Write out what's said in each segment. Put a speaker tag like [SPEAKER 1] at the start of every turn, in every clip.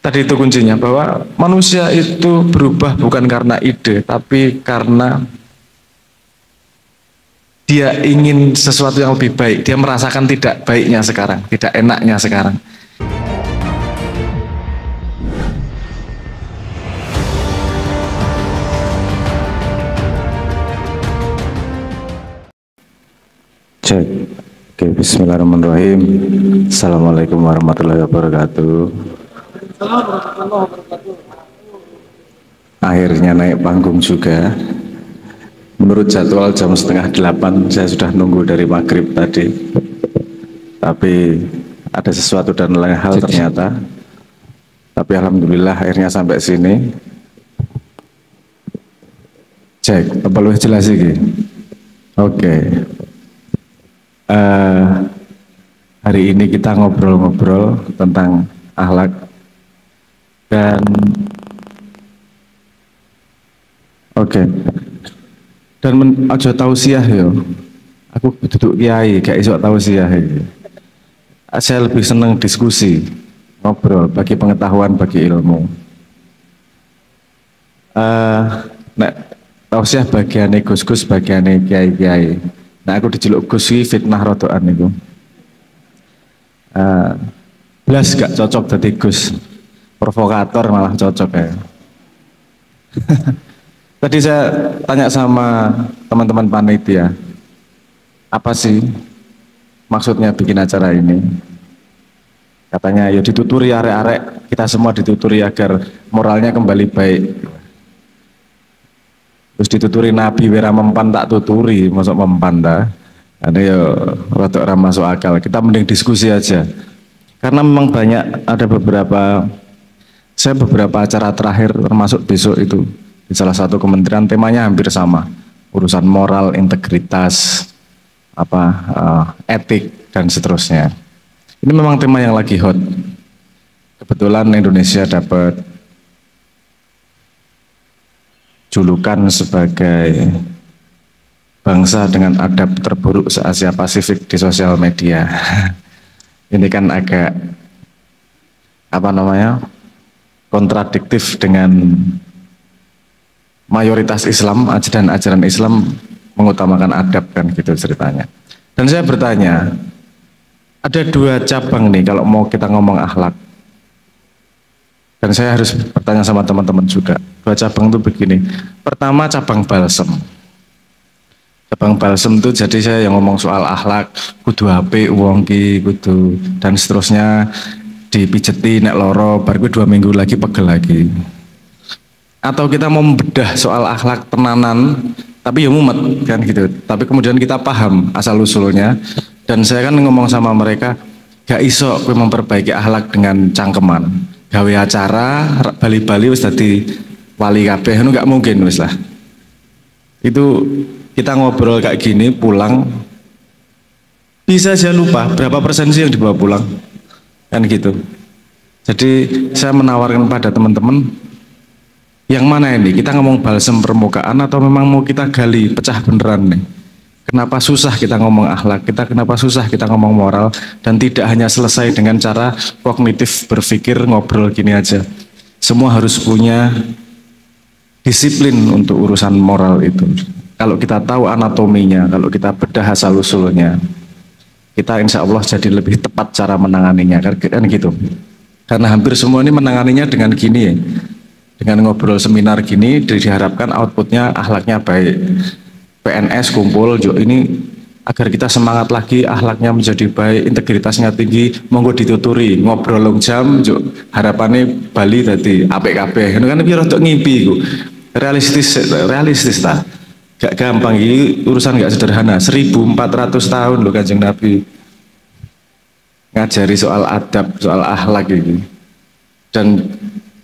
[SPEAKER 1] Tadi itu kuncinya bahwa manusia itu berubah bukan karena ide, tapi karena dia ingin sesuatu yang lebih baik. Dia merasakan tidak baiknya sekarang, tidak enaknya sekarang.
[SPEAKER 2] Cek. Oke, bismillahirrahmanirrahim. Assalamualaikum warahmatullahi wabarakatuh. Akhirnya naik panggung juga. Menurut jadwal jam 7:30 saya sudah nunggu dari maghrib tadi. Tapi ada sesuatu dan lain hal ternyata. Tapi alhamdulillah akhirnya sampai sini. Cek, apa lu jelas lagi? Oke. Hari ini kita ngobrol-ngobrol tentang akhlak dan dan aja tausiah yo. Aku duduk kiai gak iso tausiah iki. Saya lebih senang diskusi, ngobrol, bagi pengetahuan, bagi ilmu. Nek tausiah bagiane Gus-gus, bagiane kiai-kiai. Nah aku diceluk Gus fitnah rodoan itu. Blas gak cocok dadi Gus. Provokator malah cocok ya. Tadi saya tanya sama teman-teman panitia, apa sih maksudnya bikin acara ini? Katanya ya dituturi arek-arek, kita semua dituturi agar moralnya kembali baik. Terus dituturi Nabi wira mempan tak tuturi, masuk mempan dah. Ada ya rotok ora masuk akal. Kita mending diskusi aja. Karena memang banyak ada beberapa acara terakhir termasuk besok itu di salah satu kementerian temanya hampir sama. Urusan moral, integritas, etik dan seterusnya. Ini memang tema yang lagi hot. Kebetulan Indonesia dapat julukan sebagai bangsa dengan adab terburuk se-Asia Pasifik di sosial media. Ini kan agak kontradiktif dengan mayoritas Islam dan ajaran Islam mengutamakan adab kan gitu ceritanya. Dan saya bertanya, ada dua cabang nih kalau mau kita ngomong akhlak. Dan saya harus bertanya sama teman-teman juga. Dua cabang itu begini. Pertama cabang balsem. Cabang balsem itu jadi saya yang ngomong soal akhlak, kudu HP, wong ki, kudu dan seterusnya dipijeti nek loro, baru 2 minggu lagi pegel lagi. Atau kita mau membedah soal akhlak tenanan, tapi ya mumet kan gitu. Tapi kemudian kita paham asal usulnya. Dan saya kan ngomong sama mereka, gak iso kowe memperbaiki akhlak dengan cangkeman. Gawe acara bali-bali wis dadi wali kabeh itu gak mungkin wis lah. Itu kita ngobrol kayak gini pulang bisa aja lupa berapa persen sih yang dibawa pulang kan gitu. Jadi saya menawarkan pada teman-teman yang mana ini kita ngomong balsem permukaan atau memang mau kita gali pecah beneran nih. Kenapa susah kita ngomong akhlak, kenapa susah kita ngomong moral, dan tidak hanya selesai dengan cara kognitif berpikir ngobrol gini aja. Semua harus punya disiplin untuk urusan moral itu. Kalau kita tahu anatominya, kalau kita bedah asal usulnya, kita insya Allah jadi lebih tepat cara menanganinya, kan gitu. Karena hampir semua ini menanganinya dengan gini ya, dengan ngobrol seminar gini, diharapkan outputnya akhlaknya baik. PNS kumpul ini agar kita semangat lagi, akhlaknya menjadi baik, integritasnya tinggi, monggo dituturi ngobrol long jam harapannya Bali tadi APKB kan biar untuk ngimpi realistis ta gak gampang ini urusan gak sederhana. 1400 tahun loh Kanjeng Nabi ngajari soal adab, soal akhlak ini. Dan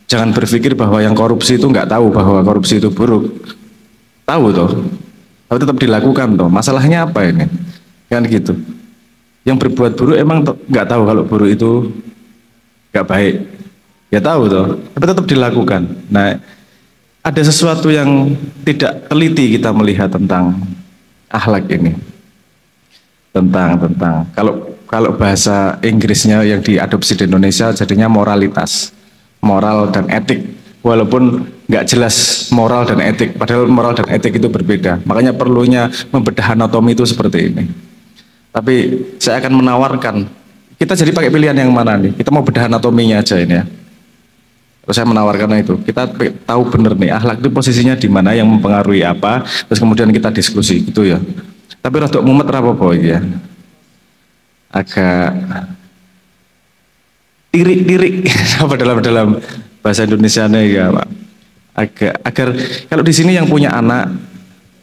[SPEAKER 2] jangan berpikir bahwa yang korupsi itu nggak tahu bahwa korupsi itu buruk, tahu toh, tapi tetap dilakukan toh. Masalahnya apa ini? Kan gitu. Yang berbuat buruk emang nggak tahu kalau buruk itu nggak baik. Ya tahu toh, tapi tetap dilakukan. Nah, ada sesuatu yang tidak teliti kita melihat tentang akhlak ini. Tentang kalau bahasa Inggrisnya yang diadopsi di Indonesia jadinya moralitas. moral dan etik, walaupun nggak jelas moral dan etik, padahal moral dan etik itu berbeda. Makanya perlunya membedah anatomi itu seperti ini. Tapi saya akan menawarkan, kita jadi pakai pilihan yang mana nih? Kita mau bedah anatominya aja ini ya. Terus saya menawarkan itu, kita tahu bener nih akhlak itu posisinya di mana, yang mempengaruhi apa, terus kemudian kita diskusi gitu ya. Tapi rada mumet apa ya, agak tirik-tirik apa dalam bahasa Indonesianya ya Pak. Agar kalau di sini yang punya anak,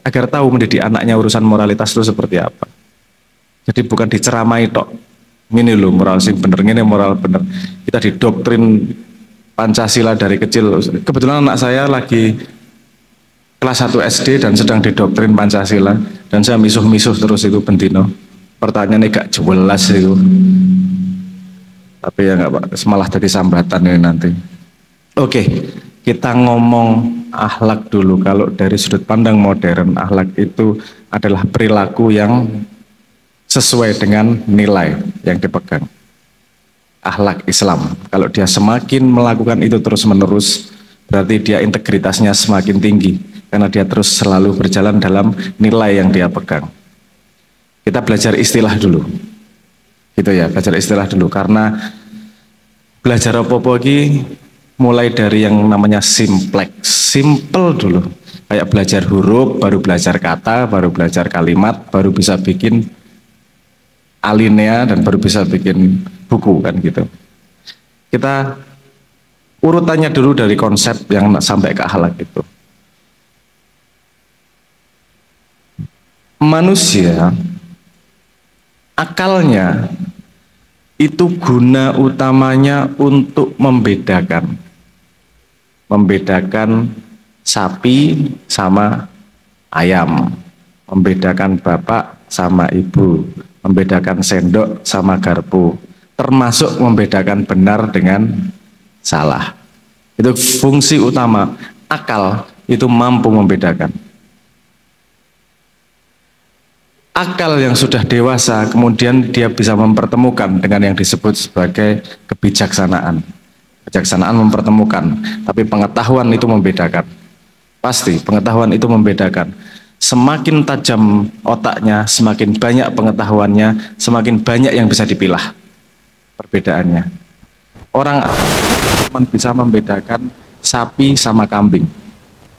[SPEAKER 2] agar tahu mendidik anaknya urusan moralitas itu seperti apa. Jadi bukan diceramai tok. Ini loh moral sing bener, ini moral bener. Kita didoktrin Pancasila dari kecil. Kebetulan anak saya lagi kelas 1 SD dan sedang didoktrin Pancasila, dan saya misuh-misuh terus itu bentino. Pertanyaannya gak jelas itu. Tapi ya nggak Pak, malah jadi sambatan ini nanti. Oke, kita ngomong akhlak dulu. Kalau dari sudut pandang modern, akhlak itu adalah perilaku yang sesuai dengan nilai yang dipegang. Akhlak Islam, kalau dia semakin melakukan itu terus-menerus, berarti dia integritasnya semakin tinggi, karena dia terus selalu berjalan dalam nilai yang dia pegang. Kita belajar istilah dulu, gitu ya, belajar istilah dulu, karena belajar apa-apa lagi mulai dari yang namanya simple dulu, kayak belajar huruf, baru belajar kata, baru belajar kalimat, baru bisa bikin alinea, dan baru bisa bikin buku kan gitu. Kita urutannya dulu dari konsep yang sampai ke akhlak itu. Manusia akalnya itu guna utamanya untuk membedakan sapi sama ayam, membedakan bapak sama ibu, membedakan sendok sama garpu, termasuk membedakan benar dengan salah. Itu fungsi utama. Akal itu mampu membedakan. Akal yang sudah dewasa kemudian dia bisa mempertemukan dengan yang disebut sebagai kebijaksanaan. Kebijaksanaan mempertemukan, tapi pengetahuan itu membedakan. Pasti pengetahuan itu membedakan. Semakin tajam otaknya, semakin banyak pengetahuannya, semakin banyak yang bisa dipilah perbedaannya. Orang bisa membedakan sapi sama kambing,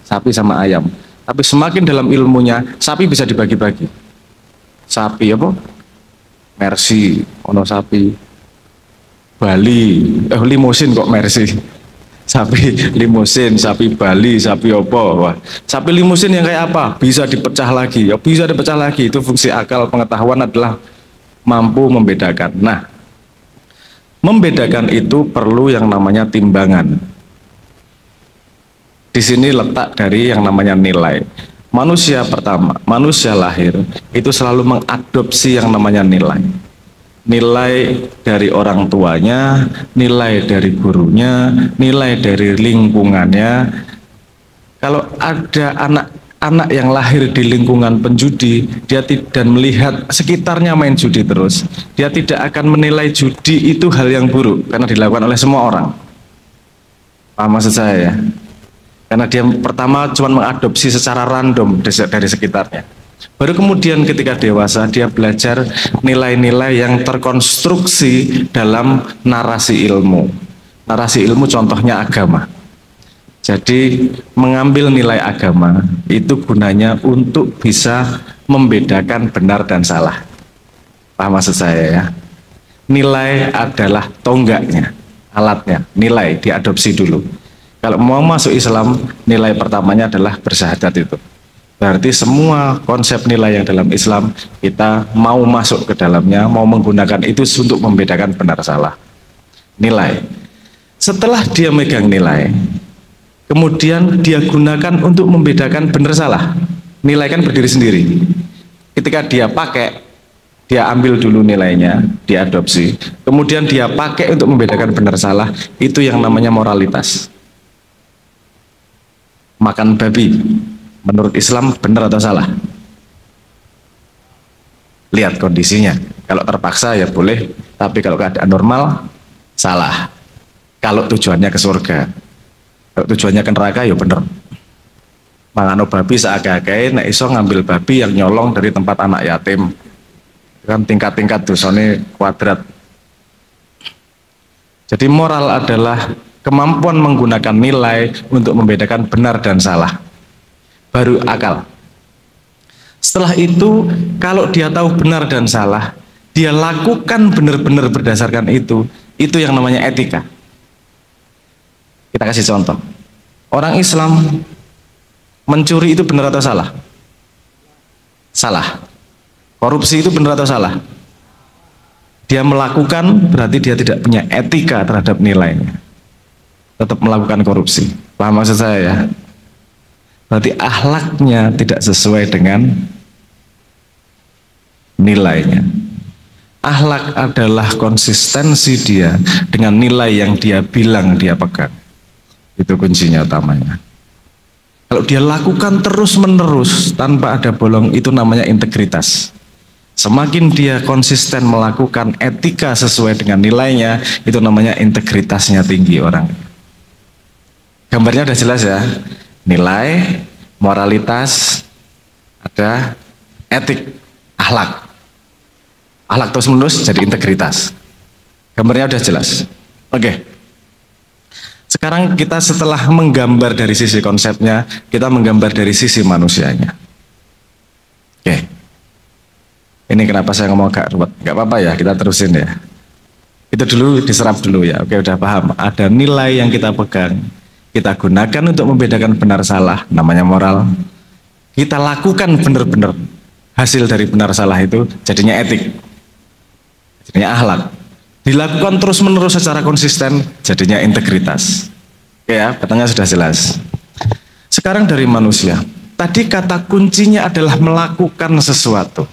[SPEAKER 2] sapi sama ayam. Tapi semakin dalam ilmunya, sapi bisa dibagi-bagi. Sapi apa? Mercy, ono sapi Bali, limusin kok Mercy. Sapi limusin, sapi Bali, sapi apa? Wah, sapi limusin yang kayak apa? Bisa dipecah lagi, ya bisa dipecah lagi. Itu fungsi akal pengetahuan adalah mampu membedakan. Nah, membedakan itu perlu yang namanya timbangan. Di sini letak dari yang namanya nilai. Manusia pertama, manusia lahir itu selalu mengadopsi yang namanya nilai. Nilai dari orang tuanya, nilai dari gurunya, nilai dari lingkungannya. Kalau ada anak yang lahir di lingkungan penjudi, dia dan melihat sekitarnya main judi terus, dia tidak akan menilai judi itu hal yang buruk karena dilakukan oleh semua orang. Paham maksud saya ya? Karena dia pertama cuma mengadopsi secara random dari sekitarnya. Baru kemudian ketika dewasa dia belajar nilai-nilai yang terkonstruksi dalam narasi ilmu. Narasi ilmu contohnya agama. Jadi mengambil nilai agama itu gunanya untuk bisa membedakan benar dan salah. Paham maksud saya ya? Nilai adalah tonggaknya, alatnya, nilai diadopsi dulu. Kalau mau masuk Islam, nilai pertamanya adalah bersyahadat itu. Berarti semua konsep nilai yang dalam Islam, kita mau masuk ke dalamnya, mau menggunakan itu untuk membedakan benar salah. Nilai. Setelah dia megang nilai, kemudian dia gunakan untuk membedakan benar salah. Nilai kan berdiri sendiri. Ketika dia pakai, dia ambil dulu nilainya, diadopsi. Kemudian dia pakai untuk membedakan benar salah, itu yang namanya moralitas. Makan babi, menurut Islam benar atau salah? Lihat kondisinya. Kalau terpaksa ya boleh, tapi kalau keadaan normal, salah. Kalau tujuannya ke surga. Kalau tujuannya ke neraka ya bener. Mangano babi seagak-agak nek iso ngambil babi yang nyolong dari tempat anak yatim. Kan tingkat-tingkat dosane kuadrat. Jadi moral adalah kemampuan menggunakan nilai untuk membedakan benar dan salah. Baru akal. Setelah itu, kalau dia tahu benar dan salah, dia lakukan benar-benar berdasarkan itu yang namanya etika. Kita kasih contoh. Orang Islam mencuri itu benar atau salah? Salah. Korupsi itu benar atau salah? Dia melakukan berarti dia tidak punya etika terhadap nilainya. Tetap melakukan korupsi. Paham maksud saya ya? Berarti akhlaknya tidak sesuai dengan nilainya. Akhlak adalah konsistensi dia dengan nilai yang dia bilang dia pegang. Itu kuncinya utamanya. Kalau dia lakukan terus-menerus tanpa ada bolong, itu namanya integritas. Semakin dia konsisten melakukan etika sesuai dengan nilainya, itu namanya integritasnya tinggi orang. Gambarnya udah jelas ya. Nilai, moralitas, ada etik, akhlak. Akhlak terus-menerus jadi integritas. Gambarnya udah jelas. Oke. Sekarang kita setelah menggambar dari sisi konsepnya, kita menggambar dari sisi manusianya. Oke. Ini kenapa saya ngomong agak ruwet. Gak apa-apa ya, kita terusin ya. Itu dulu diserap dulu ya. Oke, udah paham. Ada nilai yang kita pegang, kita gunakan untuk membedakan benar salah, namanya moral. Kita lakukan benar-benar. Hasil dari benar salah itu jadinya etik. Jadinya akhlak. Dilakukan terus-menerus secara konsisten, jadinya integritas. Oke ya, petanya sudah jelas. Sekarang dari manusia. Tadi kata kuncinya adalah melakukan sesuatu.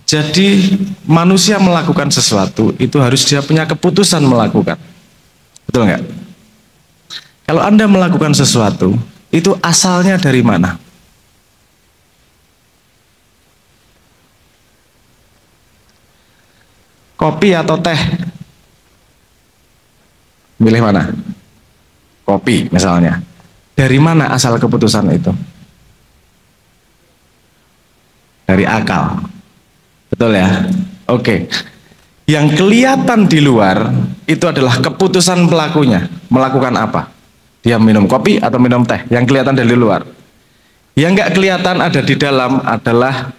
[SPEAKER 2] Jadi manusia melakukan sesuatu, itu harus dia punya keputusan melakukan. Betul nggak? Kalau Anda melakukan sesuatu, itu asalnya dari mana? Kopi atau teh? Milih mana? Kopi misalnya. Dari mana asal keputusan itu? Dari akal. Betul ya? Oke. Yang kelihatan di luar itu adalah keputusan pelakunya. Melakukan apa? Dia minum kopi atau minum teh? Yang kelihatan dari luar. Yang nggak kelihatan ada di dalam adalah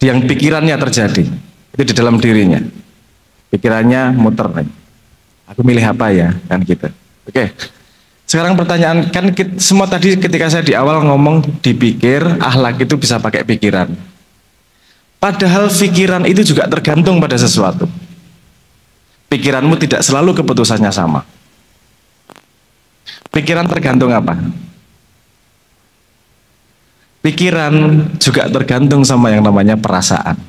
[SPEAKER 2] yang pikirannya terjadi. Itu di dalam dirinya. Pikirannya muter nih. Aku milih apa ya? Kan gitu. Oke. Sekarang pertanyaan, kan semua tadi ketika saya di awal ngomong dipikir, akhlak itu bisa pakai pikiran. Padahal pikiran itu juga tergantung pada sesuatu. Pikiranmu tidak selalu keputusannya sama. Pikiran tergantung apa? Pikiran juga tergantung sama yang namanya perasaan.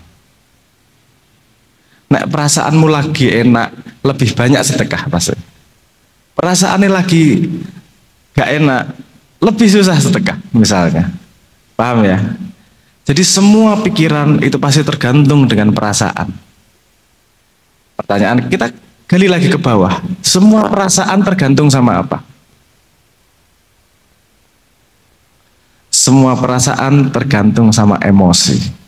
[SPEAKER 2] Nek perasaanmu lagi enak, lebih banyak sedekah pasti. Perasaannya lagi gak enak, lebih susah sedekah misalnya. Paham ya? Jadi semua pikiran itu pasti tergantung dengan perasaan. Pertanyaan kita gali lagi ke bawah. Semua perasaan tergantung sama apa? Semua perasaan tergantung sama emosi.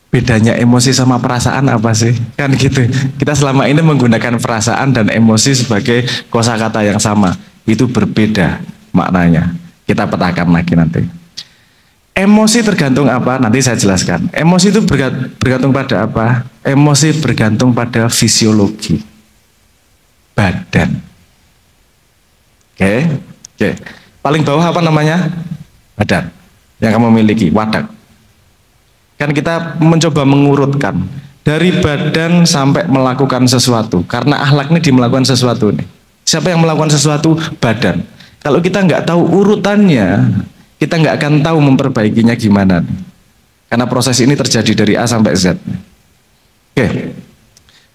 [SPEAKER 2] Bedanya emosi sama perasaan apa sih? Kan gitu. Kita selama ini menggunakan perasaan dan emosi sebagai kosakata yang sama. Itu berbeda maknanya. Kita petakan lagi nanti. Emosi tergantung apa? Nanti saya jelaskan. Emosi itu bergantung pada apa? Emosi bergantung pada fisiologi badan. Oke. Paling bawah apa namanya? Badan. Yang kamu miliki, wadak. Kan kita mencoba mengurutkan dari badan sampai melakukan sesuatu. Karena akhlak ini melakukan sesuatu nih. Siapa yang melakukan sesuatu? Badan. Kalau kita nggak tahu urutannya, kita nggak akan tahu memperbaikinya gimana. Karena proses ini terjadi dari A sampai Z. Oke.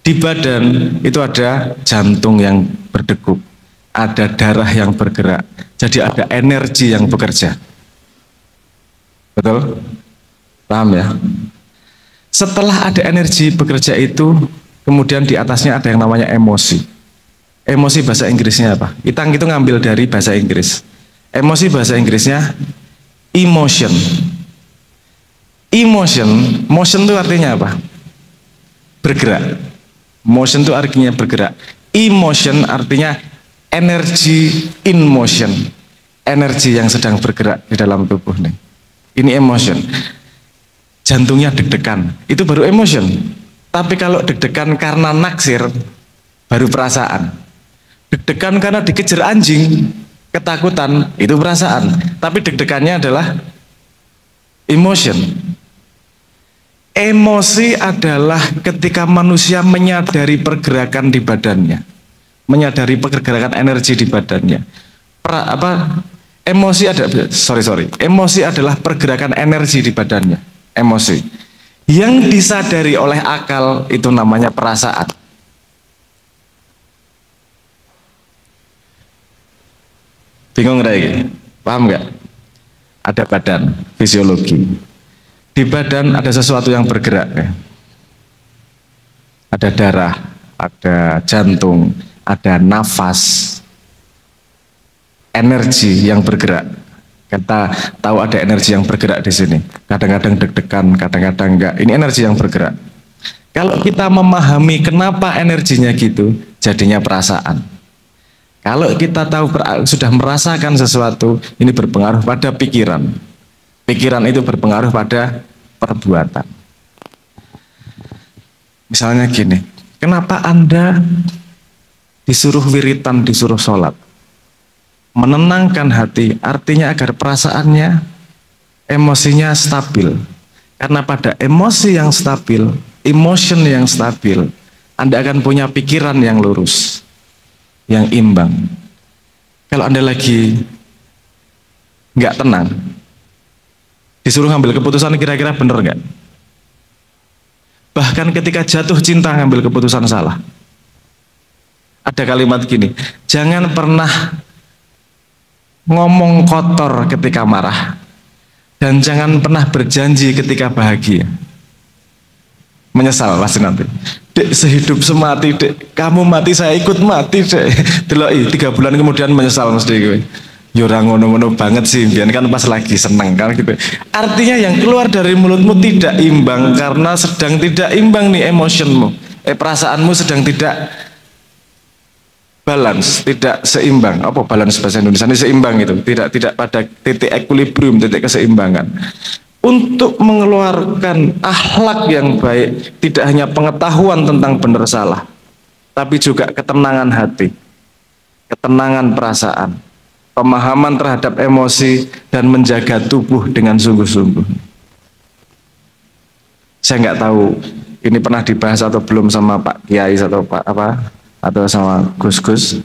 [SPEAKER 2] Di badan itu ada jantung yang berdegup, ada darah yang bergerak. Jadi ada energi yang bekerja. Betul? Paham ya? Setelah ada energi bekerja itu, kemudian di atasnya ada yang namanya emosi. Emosi bahasa Inggrisnya apa? Itang itu ngambil dari bahasa Inggris. Emosi bahasa Inggrisnya emotion. Motion itu artinya apa? Bergerak. Motion itu artinya bergerak. Emotion artinya energy in motion. Energi yang sedang bergerak di dalam tubuh nih. Ini emotion. Jantungnya deg-degan, itu baru emotion. Tapi kalau deg-degan karena naksir, baru perasaan. Deg-degan karena dikejar anjing, ketakutan, itu perasaan. Tapi deg-degannya adalah emotion. Emosi adalah ketika manusia menyadari pergerakan di badannya, menyadari pergerakan energi di badannya. Emosi adalah pergerakan energi di badannya. Emosi yang disadari oleh akal itu namanya perasaan. Bingung nggak ini? Paham nggak? Ada badan, fisiologi. Di badan ada sesuatu yang bergerak. Ya. Ada darah, ada jantung, ada nafas, energi yang bergerak. Kita tahu ada energi yang bergerak di sini. Kadang-kadang deg-degan, kadang-kadang enggak. Ini energi yang bergerak. Kalau kita memahami kenapa energinya gitu, jadinya perasaan. Kalau kita tahu sudah merasakan sesuatu, ini berpengaruh pada pikiran. Pikiran itu berpengaruh pada perbuatan. Misalnya gini, kenapa Anda disuruh wiritan, disuruh sholat? Menenangkan hati, artinya agar perasaannya, emosinya stabil. Karena pada emosi yang stabil, emotion yang stabil, Anda akan punya pikiran yang lurus, yang imbang. Kalau Anda lagi nggak tenang, disuruh ngambil keputusan kira-kira bener nggak? Bahkan ketika jatuh cinta ngambil keputusan salah. Ada kalimat gini, jangan pernah ngomong kotor ketika marah, dan jangan pernah berjanji ketika bahagia. Menyesal pasti nanti. Dek, sehidup semati, dek, kamu mati saya ikut mati, dek. Deloi 3 bulan kemudian menyesal mesti gue. Ya ora ngono-ngono banget sih, biar kan pas lagi seneng kan gitu. Artinya yang keluar dari mulutmu tidak imbang karena sedang tidak imbang nih emotionmu. Perasaanmu sedang tidak balance, tidak seimbang. Apa balance bahasa Indonesia ini? Seimbang itu, tidak pada titik equilibrium, titik keseimbangan. Untuk mengeluarkan akhlak yang baik, tidak hanya pengetahuan tentang benar salah, tapi juga ketenangan hati, ketenangan perasaan, pemahaman terhadap emosi, dan menjaga tubuh dengan sungguh-sungguh. Saya nggak tahu ini pernah dibahas atau belum sama Pak Kiai atau Pak atau sama Gus-Gus,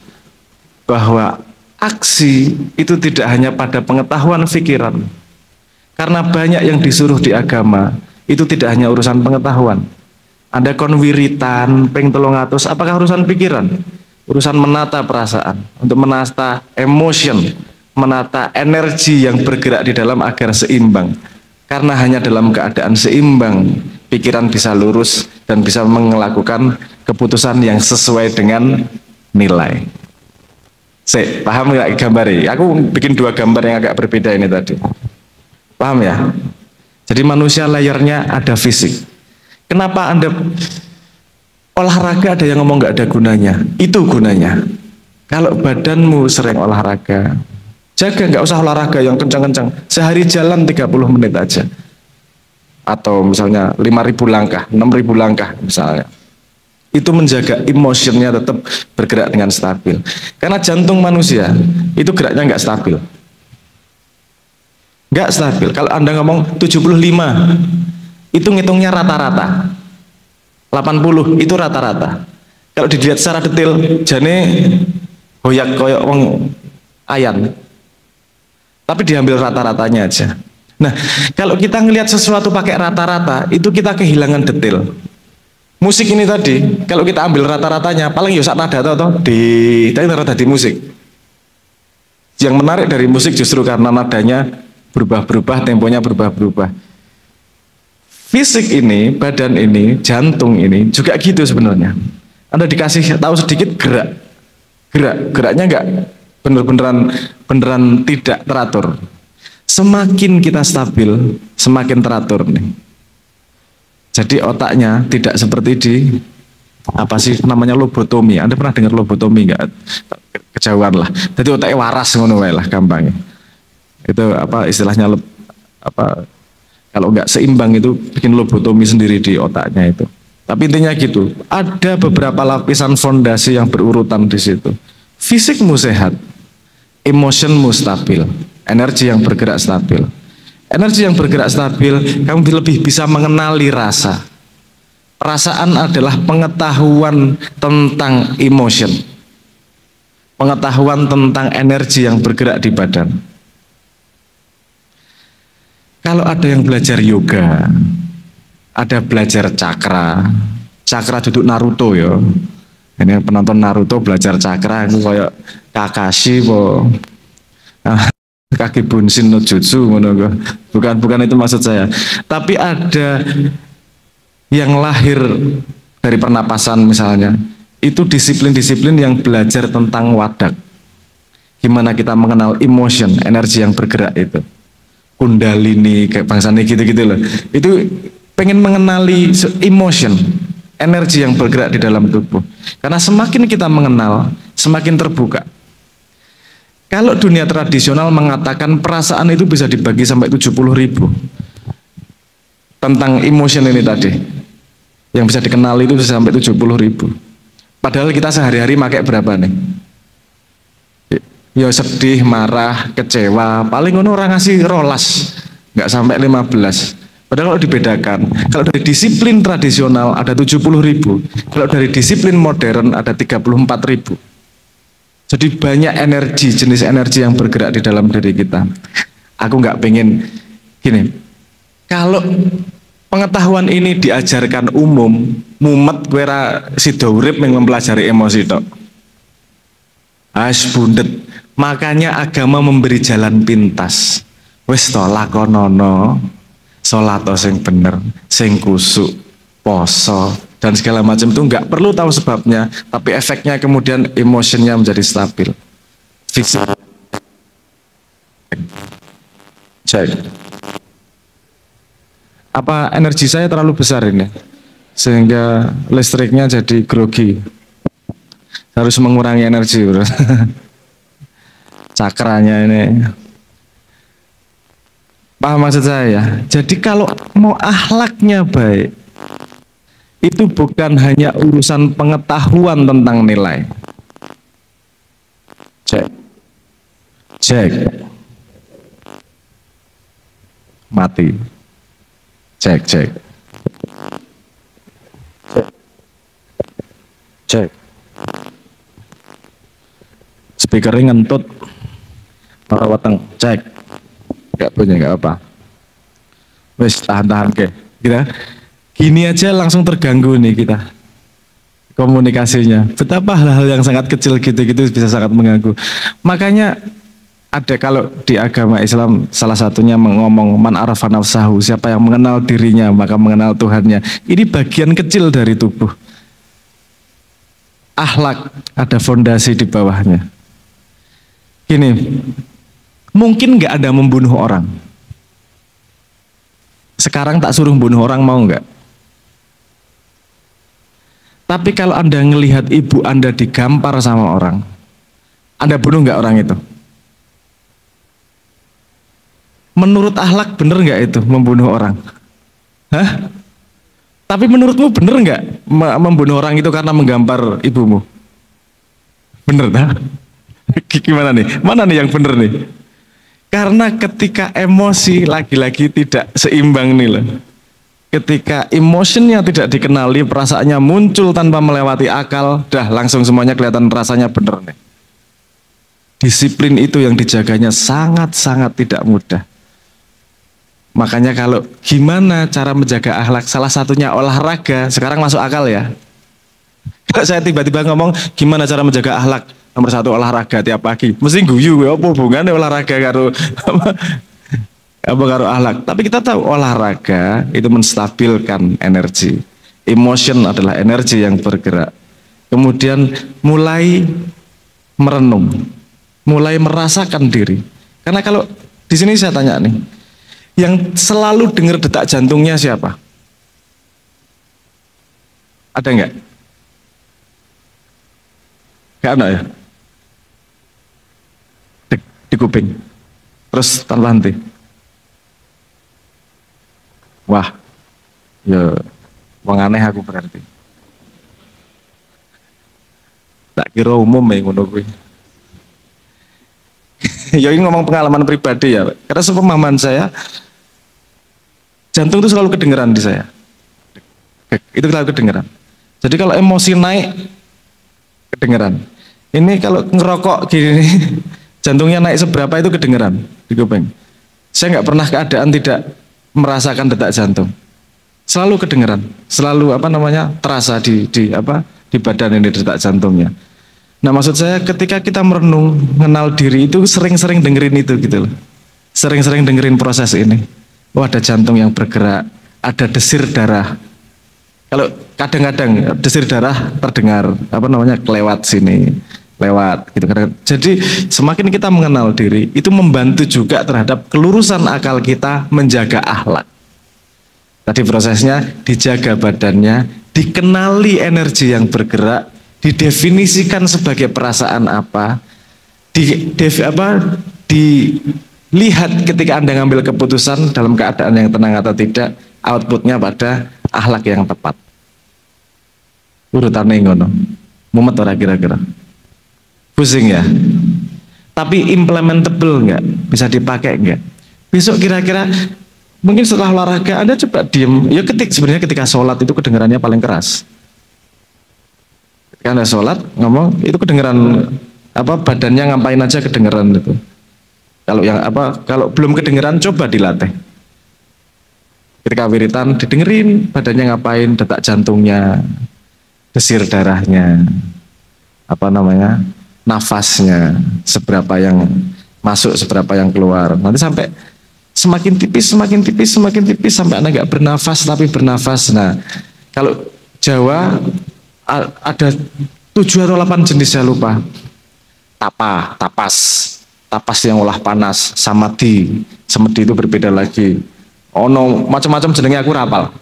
[SPEAKER 2] bahwa aksi itu tidak hanya pada pengetahuan pikiran. Karena banyak yang disuruh di agama itu tidak hanya urusan pengetahuan. Anda kon wiritan ping 300, apakah urusan pikiran? Urusan menata perasaan, untuk menata emotion, menata energi yang bergerak di dalam agar seimbang. Karena hanya dalam keadaan seimbang, pikiran bisa lurus dan bisa melakukan keputusan yang sesuai dengan nilai. Paham nggak gambarnya? Aku bikin 2 gambar yang agak berbeda ini tadi. Paham ya? Jadi manusia layarnya ada fisik. Kenapa Anda olahraga ada yang ngomong nggak ada gunanya? Itu gunanya. Kalau badanmu sering olahraga, jaga nggak usah olahraga yang kencang-kencang. Sehari jalan 30 menit aja. Atau misalnya 5.000 langkah, 6.000 langkah misalnya. Itu menjaga emotionnya tetap bergerak dengan stabil. Karena jantung manusia itu geraknya nggak stabil. Nggak stabil. Kalau Anda ngomong 75, itu ngitungnya rata-rata. 80 itu rata-rata. Kalau dilihat secara detail, jane hoyak koyok wong ayan. Tapi diambil rata-ratanya aja. Nah, kalau kita ngelihat sesuatu pakai rata-rata, itu kita kehilangan detail. Musik ini tadi, kalau kita ambil rata-ratanya, paling ya sak nada atau di nada di musik. Yang menarik dari musik justru karena nadanya berubah-berubah, temponya berubah-berubah.
[SPEAKER 1] Fisik ini, badan ini, jantung ini juga gitu sebenarnya. Anda dikasih tahu sedikit geraknya nggak beneran tidak teratur. Semakin kita stabil, semakin teratur nih. Jadi otaknya tidak seperti di apa sih namanya lobotomi. Anda pernah dengar lobotomi nggak? Kejauhan lah. Jadi otaknya waras ngono wae lah gampangnya. Itu apa istilahnya apa kalau nggak seimbang itu bikin lobotomi sendiri di otaknya itu. Tapi intinya gitu, ada beberapa lapisan fondasi yang berurutan di situ. Fisikmu sehat, emotionmu stabil, energi yang bergerak stabil. Energi yang bergerak stabil, kamu lebih bisa mengenali rasa. Perasaan adalah pengetahuan tentang emotion. Pengetahuan tentang energi yang bergerak di badan. Kalau ada yang belajar yoga, ada belajar cakra duduk Naruto ya. Ini penonton Naruto belajar cakra itu kayak Kakashi po. Kaki Bunshin no Jutsu bukan itu maksud saya. Tapi ada yang lahir dari pernapasan misalnya. Itu disiplin-disiplin yang belajar tentang wadak. Gimana kita mengenal emotion, energi yang bergerak itu. Kundalini kayak bangsanya gitu-gitu loh. Itu pengen mengenali emotion, energi yang bergerak di dalam tubuh. Karena semakin kita mengenal, semakin terbuka. Kalau dunia tradisional mengatakan perasaan itu bisa dibagi sampai 70.000 tentang emotion ini tadi, yang bisa dikenali itu bisa sampai 70.000. Padahal kita sehari-hari pakai berapa nih? Ya sedih, marah, kecewa, paling orang ngasih rolas, nggak sampai 15. Padahal kalau dibedakan, kalau dari disiplin tradisional ada 70.000, kalau dari disiplin modern ada 34.000. Jadi banyak energi, jenis energi yang bergerak di dalam diri kita. Aku nggak pengen gini, kalau pengetahuan ini diajarkan umum, mumet gue sida urip yang mempelajari emosi tok. Bundet. Makanya agama memberi jalan pintas. Wis to lakonono, salat sing bener, sing kusuk, poso dan segala macam itu nggak perlu tahu sebabnya, tapi efeknya kemudian emosinya menjadi stabil. Fisik. Cek. Apa energi saya terlalu besar ini? Sehingga listriknya jadi grogi. Harus mengurangi energi, bro. Cakranya ini. Paham maksud saya? Jadi kalau mau akhlaknya baik, itu bukan hanya urusan pengetahuan tentang nilai. Cek. Cek. Mati. Cek. Cek. Cek. Speakernya ngentut. Para weteng, cek. Gak punya, gak apa. Wes tahan-tahan ke. Kita gini aja langsung terganggu nih kita. Komunikasinya. Betapa hal-hal yang sangat kecil gitu-gitu bisa sangat mengganggu. Makanya ada kalau di agama Islam salah satunya ngomong man arafa nafsahu, siapa yang mengenal dirinya maka mengenal Tuhannya. Ini bagian kecil dari tubuh. Akhlak ada fondasi di bawahnya. Gini, mungkin nggak ada membunuh orang. Sekarang tak suruh bunuh orang, mau nggak? Tapi kalau Anda ngelihat ibu Anda digampar sama orang, Anda bunuh nggak orang itu? Menurut akhlak bener nggak itu membunuh orang? Hah? Tapi menurutmu bener nggak membunuh orang itu karena menggampar ibumu? Bener dah? Gimana nih? Mana nih yang bener nih? Karena ketika emosi lagi-lagi tidak seimbang nih loh. Ketika emosinya tidak dikenali, perasaannya muncul tanpa melewati akal, dah langsung semuanya kelihatan rasanya bener nih. Disiplin itu yang dijaganya sangat-sangat tidak mudah. Makanya kalau gimana cara menjaga akhlak, salah satunya olahraga, sekarang masuk akal ya. Kalau saya tiba-tiba ngomong gimana cara menjaga akhlak, nomor 1 olahraga tiap pagi, mesti guyu, apa hubungannya olahraga karo Apa karo akhlak? Tapi kita tahu olahraga itu menstabilkan energi. Emotion adalah energi yang bergerak. Kemudian mulai merenung, mulai merasakan diri. Karena kalau di sini saya tanya nih, yang selalu dengar detak jantungnya siapa? Ada nggak? Nggak ada ya? Di kuping, terus tanpa henti. Wah, ya, wong aneh aku berarti. Tak kira umum ya ngono kuwi. Ya ini ngomong pengalaman pribadi ya, karena sepemahaman saya, jantung itu selalu kedengeran di saya. Itu selalu kedengeran. Jadi kalau emosi naik, kedengeran. Ini kalau ngerokok gini, jantungnya naik seberapa itu kedengeran di kuping. Saya nggak pernah keadaan tidak merasakan detak jantung. Selalu kedengeran, selalu terasa di badan ini detak jantungnya. Nah maksud saya ketika kita merenung, mengenal diri itu sering-sering dengerin itu gitu loh. Sering-sering dengerin proses ini. Oh ada jantung yang bergerak, ada desir darah. Kalau kadang-kadang desir darah terdengar kelewat sini, lewat gitu. Jadi semakin kita mengenal diri, itu membantu juga terhadap kelurusan akal kita menjaga akhlak. Tadi prosesnya dijaga badannya, dikenali energi yang bergerak, didefinisikan sebagai perasaan apa, dilihat ketika Anda ngambil keputusan dalam keadaan yang tenang atau tidak, outputnya pada akhlak yang tepat. Urutannya ngono. Mumet ora kira-kira. Pusing ya. Tapi implementable enggak? Bisa dipakai enggak? Besok kira-kira mungkin setelah olahraga Anda coba diem. Ya sebenarnya ketika sholat itu kedengarannya paling keras. Ketika Anda sholat ngomong itu kedengaran badannya ngapain aja kedengaran itu. Kalau belum kedengaran coba dilatih. Ketika wiritan didengerin badannya ngapain, detak jantungnya, desir darahnya, nafasnya, seberapa yang masuk, seberapa yang keluar. Nanti sampai semakin tipis sampai Anda nggak bernafas tapi bernafas. Nah, kalau Jawa ada 7 atau 8 jenis saya lupa. Tapas yang olah panas, samadhi itu berbeda lagi. Macam-macam jenenge aku rapal.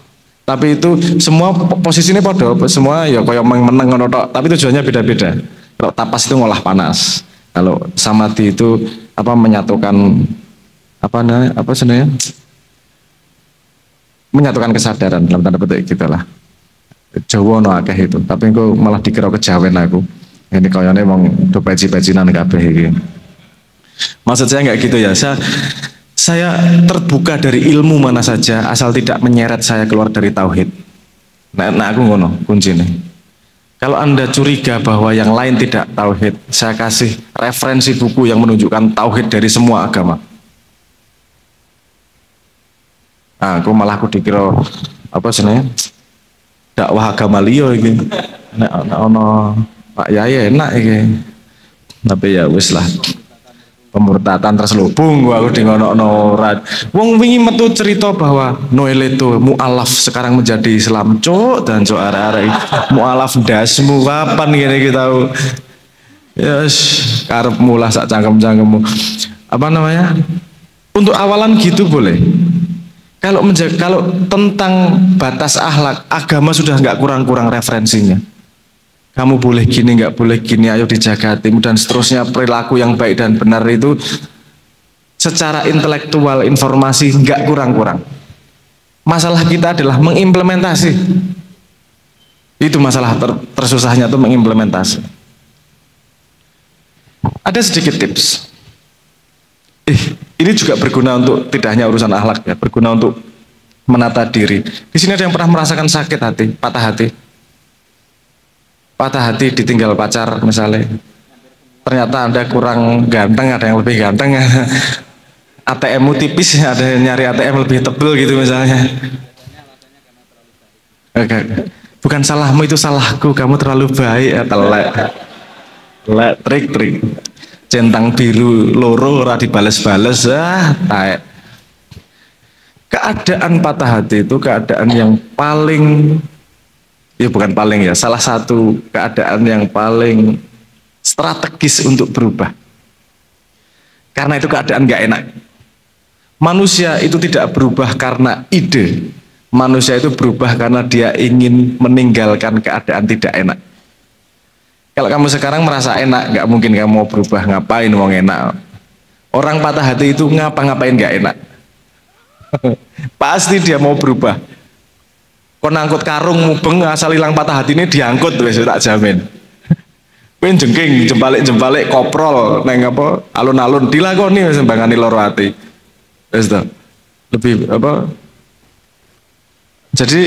[SPEAKER 1] Tapi itu semua posisinya podo, semua ya kayak meneng ngono tok, tapi tujuannya beda-beda. Kalau tapas itu ngolah panas. Kalau samadhi itu menyatukan menyatukan kesadaran dalam tanda petik gitulah. Jawa no akeh itu, tapi aku malah dikira kejawen aku. Ini kayaknya emang do baji-bajinan kabeh iki. Maksud saya enggak gitu ya. Saya terbuka dari ilmu mana saja asal tidak menyeret saya keluar dari tauhid. Nah aku ngono kuncinya. Kalau Anda curiga bahwa yang lain tidak tauhid, saya kasih referensi buku yang menunjukkan tauhid dari semua agama. Nah, aku dikira dakwah agama liya iki. Nek ana Pak Yai enak iki. Tapi ya wis lah. Pemurtatan terselubung aku di ngono-ngono. Wong wingi metu cerita bahwa Noel itu mu'alaf sekarang menjadi Islam. Dan arek-arek mu'alaf ndasmu kapan ngene iki tau. Yes, karepmu lah sak cangkem-cangkemmu. Untuk awalan gitu boleh. Kalau tentang batas akhlak, agama sudah nggak kurang-kurang referensinya. Kamu boleh gini, nggak boleh gini, ayo dijaga hatimu dan seterusnya. Perilaku yang baik dan benar itu secara intelektual informasi nggak kurang-kurang. Masalah kita adalah mengimplementasi. Itu masalah tersusahnya tuh mengimplementasi. Ada sedikit tips. Ini juga berguna untuk tidak hanya urusan akhlak ya, berguna untuk menata diri. Di sini ada yang pernah merasakan sakit hati, patah hati. Patah hati ditinggal pacar misalnya, ternyata Anda kurang ganteng, ada yang lebih ganteng, ATM-mu tipis, ada yang nyari ATM lebih tebel gitu misalnya. Bukan salahmu, itu salahku, kamu terlalu baik ya, trik centang biru loro ora dibales-bales, taek. Keadaan patah hati itu keadaan yang paling, ya bukan paling ya, salah satu keadaan yang paling strategis untuk berubah. Karena itu keadaan gak enak. Manusia itu tidak berubah karena ide. Manusia itu berubah karena dia ingin meninggalkan keadaan tidak enak. Kalau kamu sekarang merasa enak, gak mungkin kamu mau berubah. Ngapain mau enak? Orang patah hati itu ngapa-ngapain gak enak. Pasti dia mau berubah. Kon angkut karung mubeng asal hilang patah hati ini diangkut wis tak jamin. Kowe jengking jempalik koprol neng apa alun-alun dilakoni wis mbangani loro ati. Wis to. Lebih apa? Jadi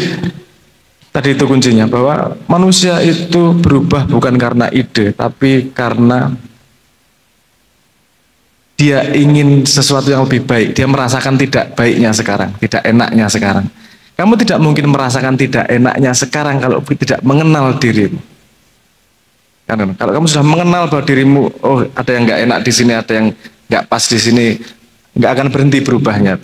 [SPEAKER 1] tadi itu kuncinya bahwa manusia itu berubah bukan karena ide tapi karena dia ingin sesuatu yang lebih baik. Dia merasakan tidak baiknya sekarang, tidak enaknya sekarang. Kamu tidak mungkin merasakan tidak enaknya sekarang kalau tidak mengenal dirimu. Kan? Kalau kamu sudah mengenal bahwa dirimu, oh ada yang nggak enak di sini, ada yang nggak pas di sini, nggak akan berhenti berubahnya.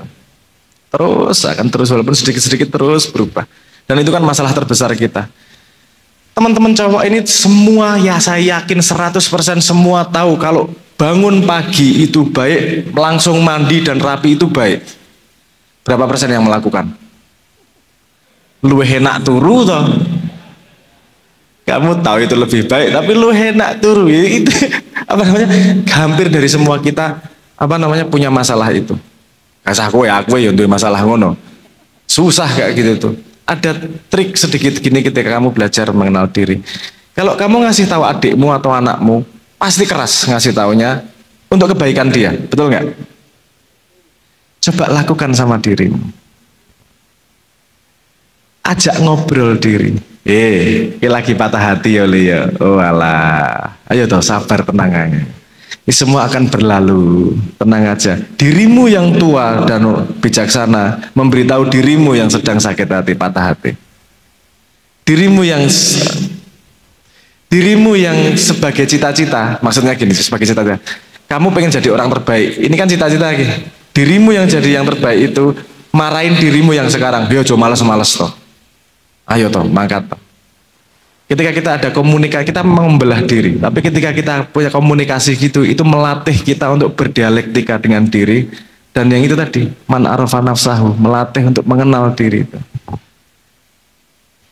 [SPEAKER 1] Terus akan terus walaupun sedikit-sedikit terus berubah. Dan itu kan masalah terbesar kita. Teman-teman cowok ini semua ya saya yakin 100% semua tahu kalau bangun pagi itu baik, langsung mandi dan rapi itu baik. Berapa persen yang melakukan? Luwih enak turu toh. Kamu tahu itu lebih baik, tapi luwih enak turu. Itu apa namanya? Hampir dari semua kita apa namanya punya masalah itu. Kasih aku ya duwe masalah ngono. Susah kayak gitu tuh. Ada trik sedikit gini ketika kamu belajar mengenal diri. Kalau kamu ngasih tahu adikmu atau anakmu, pasti keras ngasih taunya untuk kebaikan dia, betul nggak? Coba lakukan sama dirimu. Ajak ngobrol diri. Ini lagi patah hati ya Leo. Oh alah. Ayo toh sabar tenang aja. Ini semua akan berlalu. Tenang aja. Dirimu yang tua dan bijaksana memberitahu dirimu yang sedang sakit hati, patah hati. Dirimu yang sebagai cita-cita, maksudnya gini, sebagai cita-cita. Kamu pengen jadi orang terbaik. Ini kan cita-cita lagi. Dirimu yang jadi yang terbaik itu marahin dirimu yang sekarang. Yo, males-males toh. Ayo toh, mangkat toh. Ketika kita ada komunikasi, kita membelah diri. Tapi ketika kita punya komunikasi gitu, itu melatih kita untuk berdialektika dengan diri. Dan yang itu tadi, man arafa nafsahu, melatih untuk mengenal diri itu.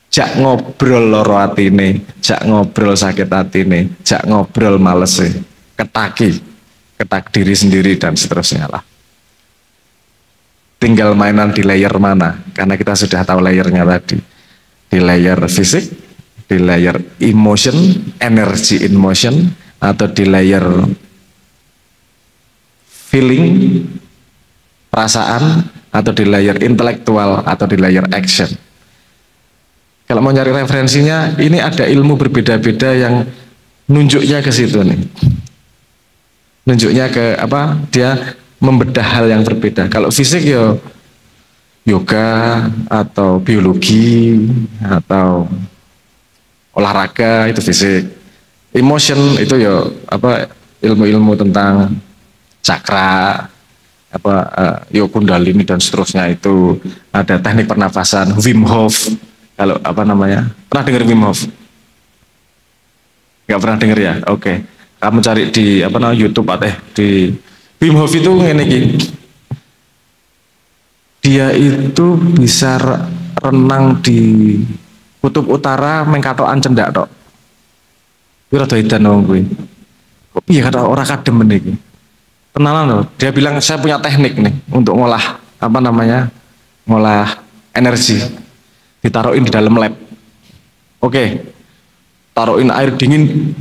[SPEAKER 1] Jak ngobrol loro atine, jak ngobrol sakit atine, jak ngobrol males ketak diri sendiri dan seterusnya lah. Tinggal mainan di layer mana, karena kita sudah tahu layernya tadi. Di layer fisik, di layer emotion, energy in motion, atau di layer feeling, perasaan, atau di layer intelektual, atau di layer action. Kalau mau nyari referensinya, ini ada ilmu berbeda-beda yang nunjuknya ke situ nih. Nunjuknya ke apa? Dia membedah hal yang berbeda. Kalau fisik ya yoga atau biologi atau olahraga itu fisik. Emotion itu ya apa ilmu-ilmu tentang cakra apa yo kundalini dan seterusnya itu ada teknik pernafasan Wim Hof. Kalau apa namanya? Pernah dengar Wim Hof? Gak pernah dengar ya? Oke. Kamu cari di apa namanya YouTube atau di Wim Hof itu ngene iki. Dia itu bisa renang di kutub utara mengkatokan cendak tok. Kuwi rada edan wong kuwi. Kok piye kata ora kadem iki? Kenalan loh. Dia bilang saya punya teknik nih untuk ngolah apa namanya? Ngolah energi. Ditaruhin di dalam lab. Oke. Taruhin air dingin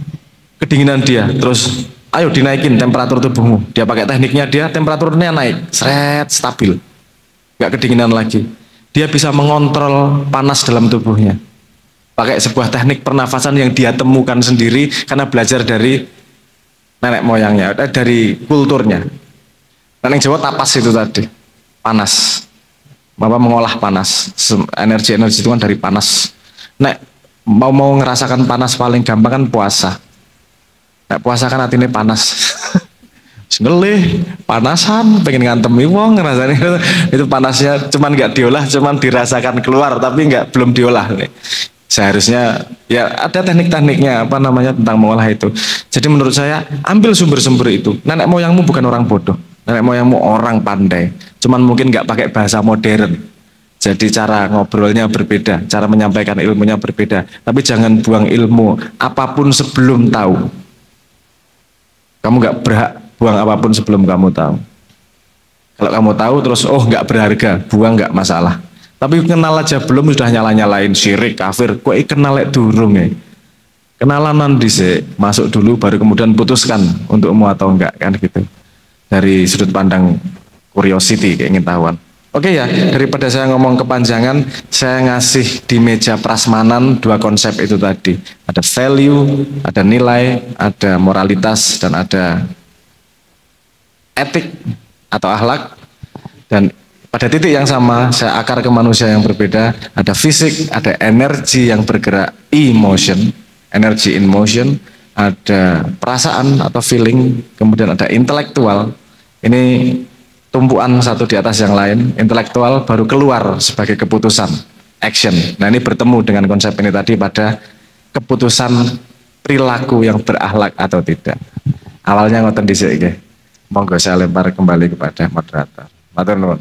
[SPEAKER 1] kedinginan dia, terus ayo dinaikin temperatur tubuhmu. Dia pakai tekniknya, dia temperaturnya naik, seret, stabil. Gak kedinginan lagi. Dia bisa mengontrol panas dalam tubuhnya. Pakai sebuah teknik pernafasan yang dia temukan sendiri karena belajar dari nenek moyangnya, dari kulturnya. Nenek Jawa tapas itu tadi, panas. Bapak mengolah panas, energi itu kan dari panas. Nek mau ngerasakan panas paling gampang kan puasa. Nek puasa kan hatinya panas. ngelih, panasan, pengen ngantemi wong rasanya itu panasnya cuman nggak diolah, cuman dirasakan keluar tapi belum diolah nih. Seharusnya ya ada teknik-tekniknya apa namanya tentang mengolah itu. Jadi menurut saya ambil sumber-sumber itu. Nenek moyangmu bukan orang bodoh, nenek moyangmu orang pandai. Cuman mungkin nggak pakai bahasa modern. Jadi cara ngobrolnya berbeda, cara menyampaikan ilmunya berbeda. Tapi jangan buang ilmu apapun sebelum tahu. Kamu nggak berhak buang apapun sebelum kamu tahu. Kalau kamu tahu terus nggak berharga, buang nggak masalah. Tapi kenal aja belum sudah nyala-nyalain syirik, kafir, kok kenal durung ya. Kenalan dhisik, masuk dulu baru kemudian putuskan untuk mau atau enggak kan gitu. Dari sudut pandang curiosity, keingintahuan. Oke ya, daripada saya ngomong kepanjangan, saya ngasih di meja prasmanan dua konsep itu tadi. Ada value, ada nilai, ada moralitas, dan ada etik atau akhlak. Dan pada titik yang sama, saya akar ke manusia yang berbeda. Ada fisik, ada energi yang bergerak, emotion, energy in motion, ada perasaan atau feeling, kemudian ada intelektual. Ini tumpuan satu di atas yang lain. Intelektual baru keluar sebagai keputusan, action. Nah ini bertemu dengan konsep ini tadi pada keputusan perilaku yang berakhlak atau tidak. Awalnya ngoten dhisik nggih. Monggo saya lempar kembali kepada moderator. Matur nuwun.